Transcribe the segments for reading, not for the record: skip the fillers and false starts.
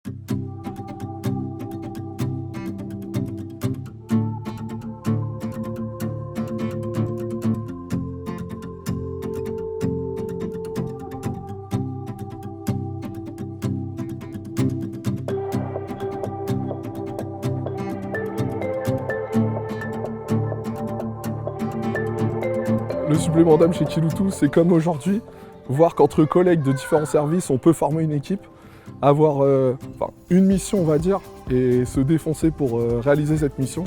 Le supplément d'âme chez Kiloutou, c'est comme aujourd'hui, voir qu'entre collègues de différents services, on peut former une équipe, avoir une mission, on va dire, et se défoncer pour réaliser cette mission.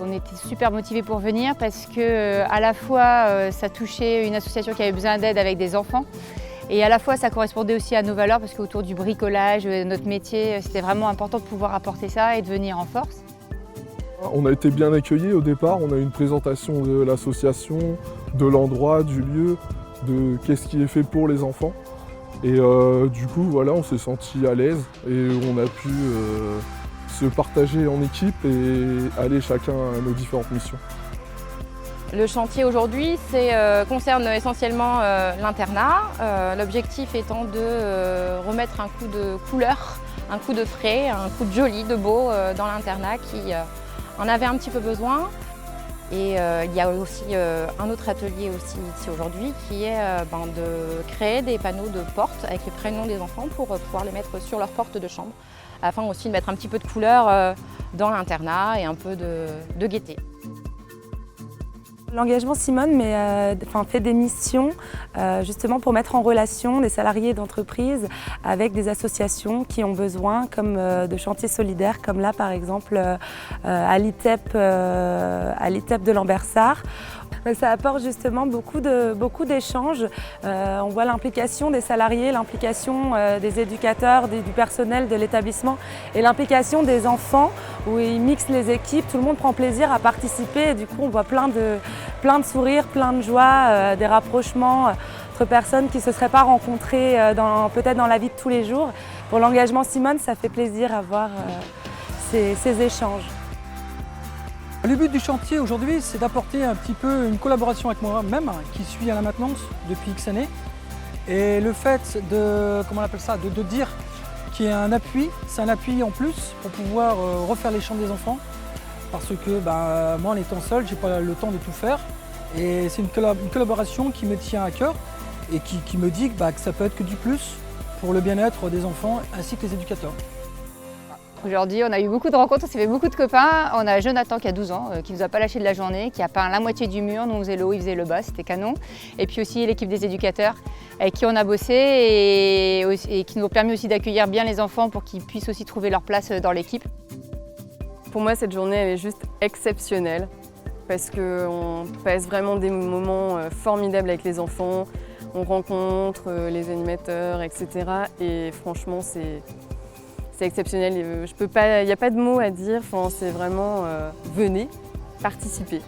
On était super motivés pour venir parce que à la fois ça touchait une association qui avait besoin d'aide avec des enfants et à la fois ça correspondait aussi à nos valeurs parce qu'autour du bricolage, notre métier, c'était vraiment important de pouvoir apporter ça et de venir en force. On a été bien accueillis au départ, on a eu une présentation de l'association, de l'endroit, du lieu, de qu'est-ce qui est fait pour les enfants. Et du coup, voilà, on s'est senti à l'aise et on a pu se partager en équipe et aller chacun à nos différentes missions. Le chantier aujourd'hui concerne essentiellement l'internat, l'objectif étant de remettre un coup de couleur, un coup de frais, un coup de joli, de beau dans l'internat qui en avait un petit peu besoin. Et il y a aussi un autre atelier aussi ici aujourd'hui qui est de créer des panneaux de porte avec les prénoms des enfants pour pouvoir les mettre sur leur porte de chambre, afin aussi de mettre un petit peu de couleur dans l'internat et un peu de gaieté. L'engagement Simone fait des missions justement pour mettre en relation des salariés d'entreprise avec des associations qui ont besoin, comme de chantiers solidaires, comme là par exemple à l'ITEP de Lambersart. Ça apporte justement beaucoup d'échanges. On voit l'implication des salariés, l'implication des éducateurs, du personnel de l'établissement et l'implication des enfants où ils mixent les équipes. Tout le monde prend plaisir à participer et du coup on voit plein de sourires, plein de joie, des rapprochements entre personnes qui ne se seraient pas rencontrées peut-être dans la vie de tous les jours. Pour l'engagement Simone, ça fait plaisir à voir ces échanges. Le but du chantier aujourd'hui, c'est d'apporter un petit peu une collaboration avec moi-même, qui suis à la maintenance depuis X années. Et le fait de dire qu'il y a un appui, c'est un appui en plus pour pouvoir refaire les chambres des enfants. Parce que moi, en étant seul, je n'ai pas le temps de tout faire. Et c'est une collaboration qui me tient à cœur et qui me dit que ça peut être que du plus pour le bien-être des enfants ainsi que les éducateurs. Aujourd'hui, on a eu beaucoup de rencontres, on s'est fait beaucoup de copains. On a Jonathan qui a 12 ans, qui ne nous a pas lâché de la journée, qui a peint la moitié du mur. Nous, on faisait le haut, il faisait le bas, c'était canon. Et puis aussi l'équipe des éducateurs avec qui on a bossé et qui nous ont permis aussi d'accueillir bien les enfants pour qu'ils puissent aussi trouver leur place dans l'équipe. Pour moi, cette journée, elle est juste exceptionnelle parce qu'on passe vraiment des moments formidables avec les enfants. On rencontre les animateurs, etc. Et franchement, c'est exceptionnel. Il n'y a pas de mots à dire. Enfin, c'est vraiment venez, participez.